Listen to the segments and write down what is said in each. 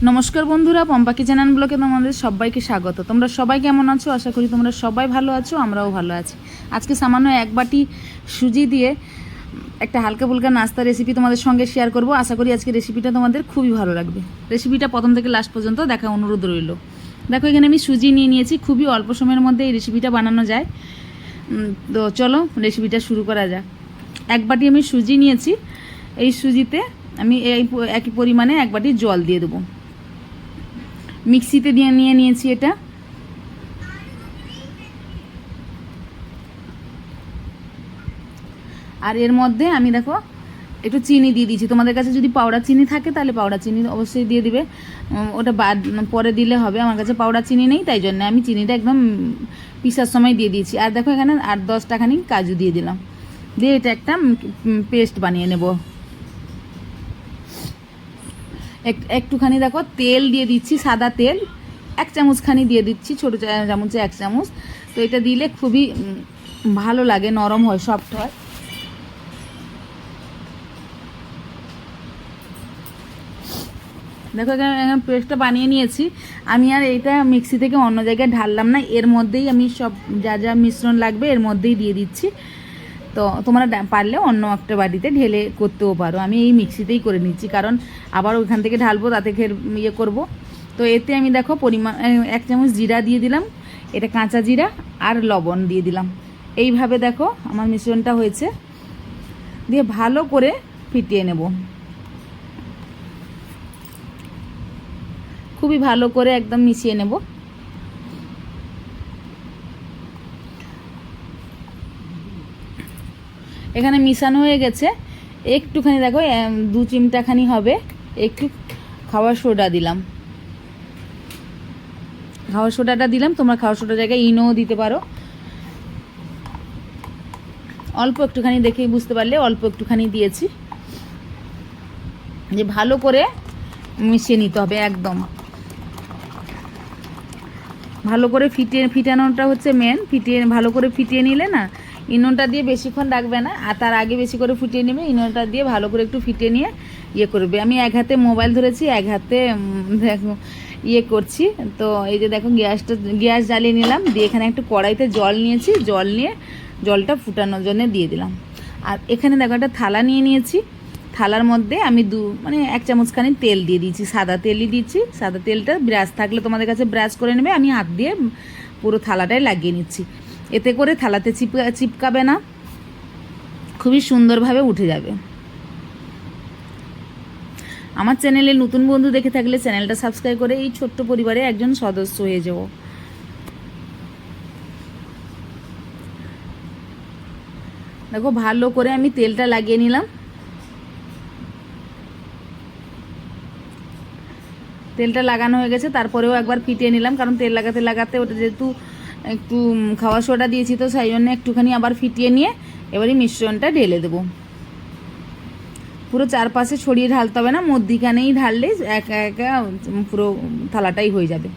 নমস্কার বন্ধুরা, Pampa kitchen and ব্লগে তোমাদের সবাইকে স্বাগত। তোমরা সবাই কেমন আছো? আশা করি তোমরা সবাই ভালো আছো, আমরাও ভালো আছি। আজকে সামান্য এক বাটি সুজি দিয়ে একটা হালকা ফুলকা নাস্তা রেসিপি তোমাদের সঙ্গে শেয়ার করব। আশা করি আজকে রেসিপিটা তোমাদের খুবই ভালো লাগবে। রেসিপিটা প্রথম থেকে লাস্ট পর্যন্ত দেখা অনুরোধ রইল। দেখো, এখানে আমি সুজি নিয়ে নিয়েছি। খুবই অল্প সময়ের মধ্যে এই রেসিপিটা বানানো যায়। তো চলো রেসিপিটা শুরু করা যাক। এক বাটি আমি সুজি নিয়েছি। এই সুজিতে আমি এই একই পরিমাণে এক বাটি জল দিয়ে দেবো। মিক্সিতে দিয়ে নিয়েছি এটা। আর এর মধ্যে আমি দেখো একটু চিনি দিয়ে দিয়েছি। তোমাদের কাছে যদি পাউডার চিনি থাকে তাহলে পাউডার চিনি অবশ্যই দিয়ে দিবে, ওটা পরে দিলে হবে। আমার কাছে পাউডার চিনি নেই, তাই জন্য আমি চিনিটা একদম পিসার সময় দিয়ে দিয়েছি। আর দেখো এখানে 8-10টা খানি কাজু দিয়ে দিলাম, দিয়ে এটা একটা পেস্ট বানিয়ে নেব। একটুখানি দেখো তেল দিয়ে দিচ্ছি, সাদা তেল 1 চামচখানি দিয়ে দিচ্ছি, ছোটো চামচে 1 চামচ। তো এটা দিলে খুবই ভালো লাগে, নরম হয়, সফট হয়। দেখো এখানে পেস্টটা বানিয়ে নিয়েছি আমি। আর এইটা মিক্সি থেকে অন্য জায়গায় ঢাললাম না, এর মধ্যেই আমি সব যা যা মিশ্রণ লাগবে এর মধ্যেই দিয়ে দিচ্ছি। তো তোমরা পারলে অন্য একটা বাটিতে ঢেলে করতেও পারো। আমি এই মিক্সিতেই করে নিচ্ছি, কারণ আবার ওইখান থেকে ঢালবো, তাতে ইয়ে করবো। তো এতে আমি দেখো পরিমাণ 1 চামচ জিরা দিয়ে দিলাম, এটা কাঁচা জিরা, আর লবণ দিয়ে দিলাম। এইভাবে দেখো আমার মিশ্রণটা হয়েছে, দিয়ে ভালো করে ফিটিয়ে নেব। খুবই ভালো করে একদম মিশিয়ে নেব। এখানে মিশানো হয়ে গেছে। একটুখানি দেখো 2 চিমটাখানি হবে একটু খাওয়ার সোডা দিলাম। খাওয়ার সোডাটা দিলাম, তোমরা খাওয়ার সোডার জায়গায় ইনোও দিতে পারো। অল্প একটুখানি দেখেই বুঝতে পারলে অল্প একটুখানি দিয়েছি। যে ভালো করে মিশিয়ে নিতে হবে, একদম ভালো করে ফিটানোটা হচ্ছে মেন। ভালো করে ফিটিয়ে নিলে না, ইনোটা দিয়ে বেশিক্ষণ রাখবে না, আর তার আগে বেশি করে ফুটিয়ে নেবে। ইনোটা দিয়ে ভালো করে একটু ফিটিয়ে নিয়ে ইয়ে করবে। আমি এক হাতে মোবাইল ধরেছি, এক হাতে দেখো ইয়ে করছি। তো এই যে দেখো গ্যাস জ্বালিয়ে নিলাম, দিয়ে এখানে একটু কড়াইতে জল নিয়েছি, জল নিয়ে জলটা ফুটানোর জন্য দিয়ে দিলাম। আর এখানে দেখো একটা থালা নিয়ে নিয়েছি। থালার মধ্যে আমি 1 চামচখানি তেল দিয়ে দিয়েছি, সাদা তেলই দিচ্ছি। সাদা তেলটা ব্রাশ থাকলে তোমাদের কাছে ব্রাশ করে নেবে, আমি হাত দিয়ে পুরো থালাটাই লাগিয়ে নিচ্ছি। এতে করে থালাতে চিপকাবে না, খুবই সুন্দরভাবে উঠে যাবে। আমার চ্যানেলে নতুন বন্ধু দেখে থাকলে চ্যানেলটা সাবস্ক্রাইব করে এই ছোট্ট পরিবারে একজন সদস্য হয়ে যাও। দেখো ভালো করে আমি তেলটা লাগিয়ে নিলাম। তেলটা লাগানো হয়ে গেছে, তারপরেও একবার ফিটিয়ে নিলাম, কারণ তেল লাগাতে লাগাতে ওটা যেহেতু একটু খাওয়া সোডা দিয়েছি, তো সেই জন্য একটুখানি আবার ফিটিয়ে নিয়ে এবারে মিশ্রণটা ঢেলে দেবো। পুরো চারপাশে ছড়িয়ে ঢালতে হবে না, মধ্যিখানেই ঢাললেই একা একা পুরো থালাটাই হয়ে যাবে।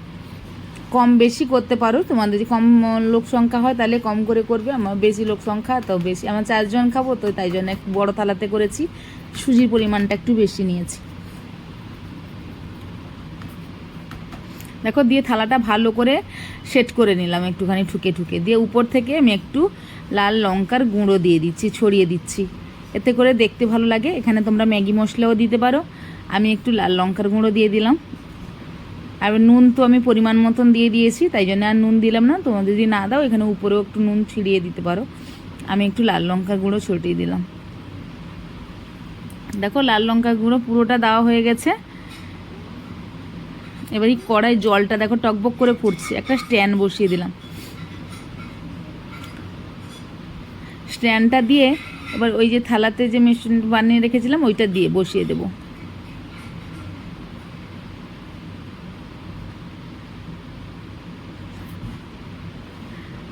কম বেশি করতে পারো, তোমাদের যদি কম লোক সংখ্যা হয় তাহলে কম করে করবে। আমার বেশি লোক সংখ্যা, তো বেশি, আমার 4 জন খাবো, তো তাই জন্য একটু বড়ো থালাতে করেছি। সুজির পরিমাণটা একটু বেশি নিয়েছি। দেখো দিয়ে থালাটা ভালো করে সেট করে নিলাম, একটুখানি ঠুকে দিয়ে উপর থেকে আমি একটু লাল লঙ্কার গুঁড়ো দিয়ে দিচ্ছি, ছড়িয়ে দিচ্ছি, এতে করে দেখতে ভালো লাগে। এখানে তোমরা ম্যাগি মশলাও দিতে পারো, আমি একটু লাল লঙ্কার গুঁড়ো দিয়ে দিলাম। আর নুন তো আমি পরিমাণ মতন দিয়ে দিয়েছি, তাই জন্য আর নুন দিলাম না। তোমরা যদি না দাও এখানে উপরেও একটু নুন ছিটিয়ে দিতে পারো। আমি একটু লাল লঙ্কার গুঁড়ো ছড়িয়ে দিলাম। দেখো লাল লঙ্কার গুঁড়ো পুরোটা দেওয়া হয়ে গেছে। এবার এই কড়াই জলটা দেখো টকবক করে ফুটছে, একটা স্ট্যান্ড বসিয়ে দিলাম। স্ট্যান্ডটা দিয়ে এবার ওই যে থালাতে যে মিশ্রণ বানিয়ে রেখেছিলাম ওইটা দিয়ে বসিয়ে দেব।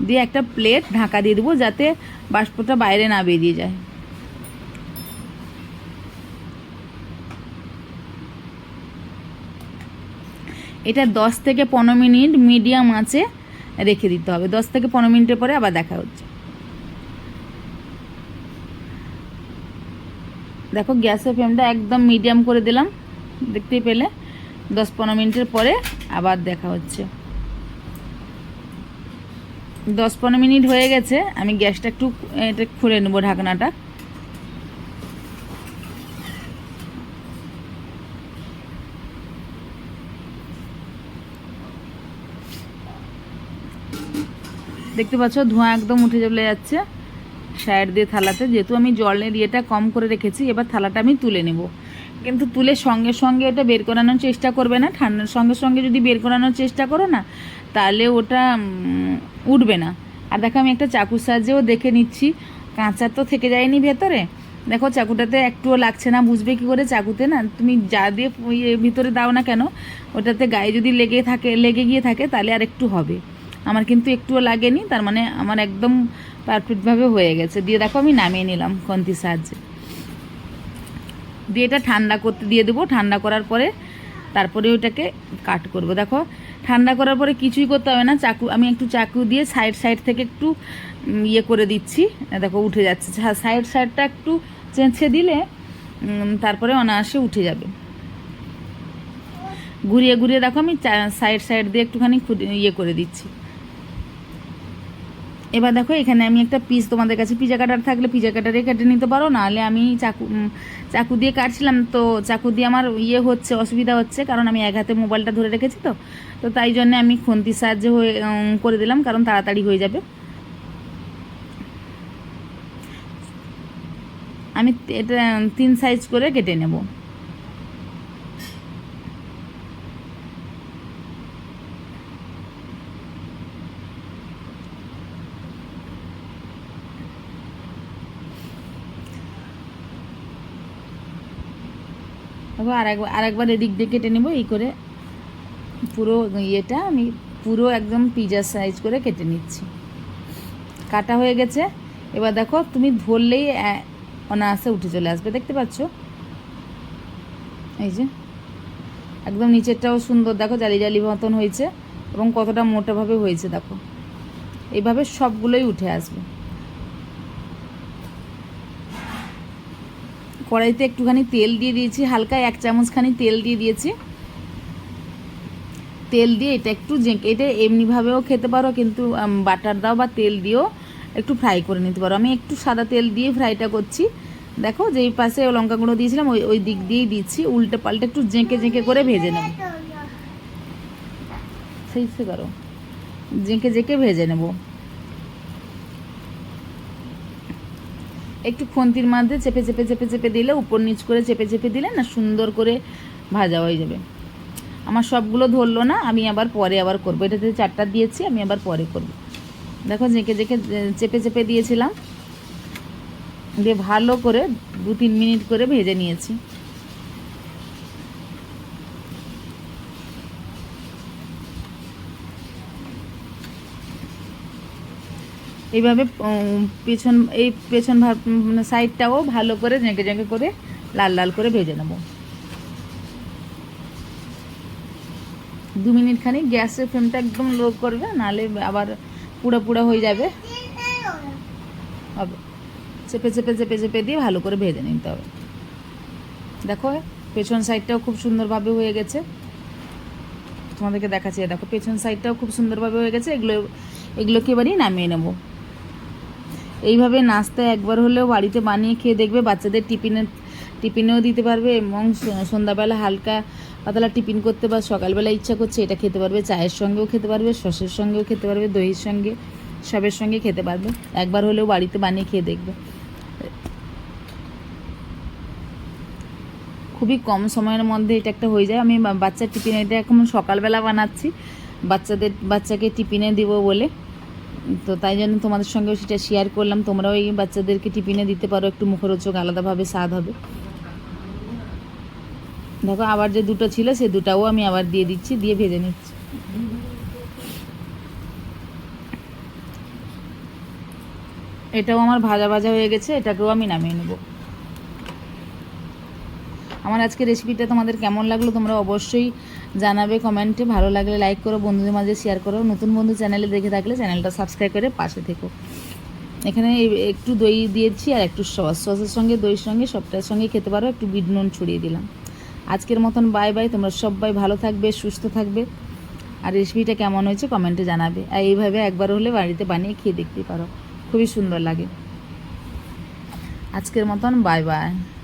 দিয়ে একটা প্লেট ঢাকা দিয়ে দেবো, যাতে বাষ্পটা বাইরে না বেরিয়ে যায়। এটা 10 থেকে 15 মিনিট মিডিয়াম আঁচে রেখে দিতে হবে। 10 থেকে 15 মিনিটের পরে আবার দেখা হচ্ছে। দেখো গ্যাসের ফ্লেমটা একদম মিডিয়াম করে দিলাম, দেখতেই পেলে। 10-15 মিনিটের পরে আবার দেখা হচ্ছে। 10-15 মিনিট হয়ে গেছে, আমি গ্যাসটা একটু এটা খুলে নেবো ঢাকনাটা। দেখতে পাচ্ছ ধোঁয়া একদম উঠে চলে যাচ্ছে সাইড দিয়ে থালাতে। যেহেতু আমি জলের ইয়েটা কম করে রেখেছি, এবার থালাটা আমি তুলে নেব। কিন্তু তুলে সঙ্গে সঙ্গে এটা বের করানোর চেষ্টা করবে না। ঠান্ডার সঙ্গে সঙ্গে যদি বের করানোর চেষ্টা করো না, তাহলে ওটা উঠবে না। আর দেখো আমি একটা চাকুর সাহায্যেও দেখে নিচ্ছি, কাঁচা তো থেকে যায়নি ভেতরে। দেখো চাকুটাতে একটুও লাগছে না, বুঝবে কী করে? চাকুতে না তুমি যা দিয়ে ভিতরে দাও না কেন, ওটাতে গায়ে যদি লেগে গিয়ে থাকে তাহলে আর একটু হবে। আমার কিন্তু একটুও লাগেনি, তার মানে আমার একদম পারফেক্টভাবে হয়ে গেছে। দিয়ে দেখো আমি নামিয়ে নিলাম খন্তির সাহায্যে। দিয়ে এটা ঠান্ডা করতে দিয়ে দেবো। ঠান্ডা করার পরে তারপরে ওটাকে কাট করব। দেখো ঠান্ডা করার পরে কিছুই করতে হবে না, আমি একটু চাকু দিয়ে সাইড থেকে একটু ইয়ে করে দিচ্ছি। দেখো উঠে যাচ্ছে, সাইডটা একটু চেঁচে দিলে তারপরে অনায়াসে উঠে যাবে। ঘুরিয়ে ঘুরিয়ে দেখো আমি সাইড দিয়ে একটুখানি ইয়ে করে দিচ্ছি। এবার দেখো এখানে আমি একটা পিস, তোমাদের কাছে পিজা কাটার থাকলে পিজা কাটারে কেটে নিতে পারো, নাহলে আমি চাকু দিয়ে কাটছিলাম, তো চাকু দিয়ে আমার ইয়ে হচ্ছে, অসুবিধা হচ্ছে, কারণ আমি এক হাতে মোবাইলটা ধরে রেখেছি। তো তাই জন্য আমি খুন্তির সাহায্যে করে দিলাম, কারণ তাড়াতাড়ি হয়ে যাবে। আমি এটা 3 সাইজ করে কেটে নেব। আরেকবার এদিক দিয়ে কেটে নেব। এই করে পুরো ইয়েটা আমি পুরো একদম পিজা সাইজ করে কেটে নিচ্ছি। কাটা হয়ে গেছে। এবার দেখো তুমি ধরলেই অনায়াসে উঠে চলে আসবে, দেখতে পাচ্ছ? এই যে একদম নিচেরটাও সুন্দর, দেখো জালি জালি মতন হয়েছে এবং কতটা মোটাভাবে হয়েছে দেখো। এইভাবে সবগুলোই উঠে আসবে। কড়াইতে একটুখানি তেল দিয়ে দিয়েছি, হালকা 1 চামচখানি তেল দিয়ে দিয়েছি। তেল দিয়ে এটা একটু এটা এমনিভাবেও খেতে পারো, কিন্তু বাটার দাও বা তেল দিয়েও একটু ফ্রাই করে নিতে পারো। আমি একটু সাদা তেল দিয়ে ফ্রাইটা করছি। দেখো যেই পাশে লঙ্কা গুঁড়ো দিয়েছিলাম ওই দিক দিয়েই দিচ্ছি, উল্টে পাল্টে একটু জেঁকে করে ভেজে নেব। সেই সে করো, জেঁকে ভেজে নেব। একটু খুন্তির মধ্যে চেপে দিলে, উপর নিচ করে চেপে দিলে না সুন্দর করে ভাজা হয়ে যাবে। আমার সবগুলো ধরলো না, আমি আবার পরে করবো। এটাতে 4টা দিয়েছি, আমি আবার পরে করব। দেখো জেঁকে চেপে দিয়েছিলাম, দিয়ে ভালো করে 2-3 মিনিট করে ভেজে নিয়েছি। এইভাবে পেছন সাইডটাও ভালো করে জেঁকে করে লাল করে ভেজে নেব। 2 মিনিট খানিক গ্যাসের ফ্লেমটা একদম লো করবে, নাহলে আবার পুড়া হয়ে যাবে। চেপে দিয়ে ভালো করে ভেজে নিতে হবে। দেখো পেছন সাইডটাও খুব সুন্দরভাবে হয়ে গেছে, তোমাদেরকে দেখাচ্ছি। দেখো পেছন সাইডটাও খুব সুন্দরভাবে হয়ে গেছে। এগুলোকে এবারই নামিয়ে নেব। এইভাবে নাস্তা একবার হলেও বাড়িতে বানিয়ে খেয়ে দেখবে, বাচ্চাদের টিফিনেও দিতে পারবে, এবং সন্ধ্যাবেলা হালকা পাতলা টিফিন করতে বা সকালবেলা ইচ্ছা করছে এটা খেতে পারবে। চায়ের সঙ্গেও খেতে পারবে, সসের সঙ্গেও খেতে পারবে, দইয়ের সঙ্গে, সবের সঙ্গে খেতে পারবে। একবার হলেও বাড়িতে বানিয়ে খেয়ে দেখবে। খুবই কম সময়ের মধ্যে এটা একটা হয়ে যায়। আমি বাচ্চার টিফিনে এটা এখন সকালবেলা বানাচ্ছি, বাচ্চাকে টিফিনে দিব বলে, তো তাই জন্য তোমাদের সঙ্গেও সেটা শেয়ার করলাম। তোমরাও এই বাচ্চাদেরকে টিফিনে দিতে পারো, একটু মুখরোচক আলাদাভাবে স্বাদ হবে। দেখো আবার যে 2টো ছিল সে 2টাও আমি আবার দিয়ে দিচ্ছি, দিয়ে ভেজে নিচ্ছি। এটাও আমার ভাজা হয়ে গেছে, এটাকেও আমি নামিয়ে নেব। আমার আজকে রেসিপিটা তোমাদের কেমন লাগলো তোমরা অবশ্যই জানাবে কমেন্টে। ভালো লাগলে লাইক করো, বন্ধুদের মাঝে শেয়ার করো। নতুন বন্ধু চ্যানেলে দেখে থাকলে চ্যানেলটা সাবস্ক্রাইব করে পাশে থেকো। এখানে একটু দই দিয়েছি আর একটু সসের সঙ্গে, দইয়ের সঙ্গে, সবটার সঙ্গে খেতে পারো। একটু বিট নুন ছড়িয়ে দিলাম। আজকের মতন বাই বাই। তোমরা সবাই ভালো থাকবে, সুস্থ থাকবে। আর রেসিপিটা কেমন হয়েছে কমেন্টে জানাবে। আর এইভাবে একবার হলে বাড়িতে বানিয়ে খেয়ে দেখতে পারো, খুবই সুন্দর লাগে। আজকের মতন বাই বাই।